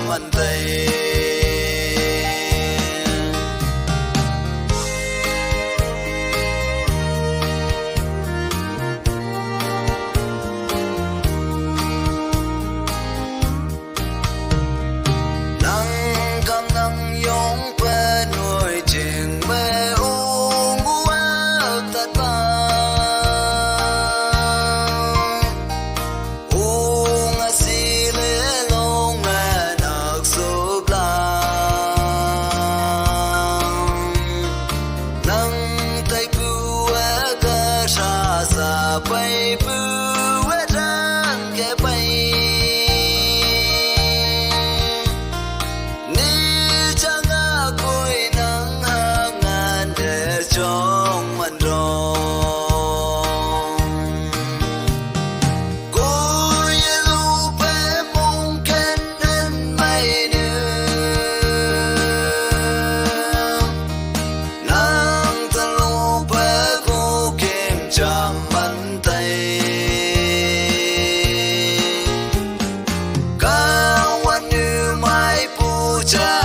mình tây nắng cầm nắng yong pe nuôi chừng mê uống qua tạt ba uống asi lê long ngà nạc sụp la nắng tay bưu ca sa sa bay bưu rang ke bay trong mình rong cô yêu lu bé mong khen đến mây đường nắng ta lu bé cô kèm chạm bàn tay caoวันnhư mai pu cha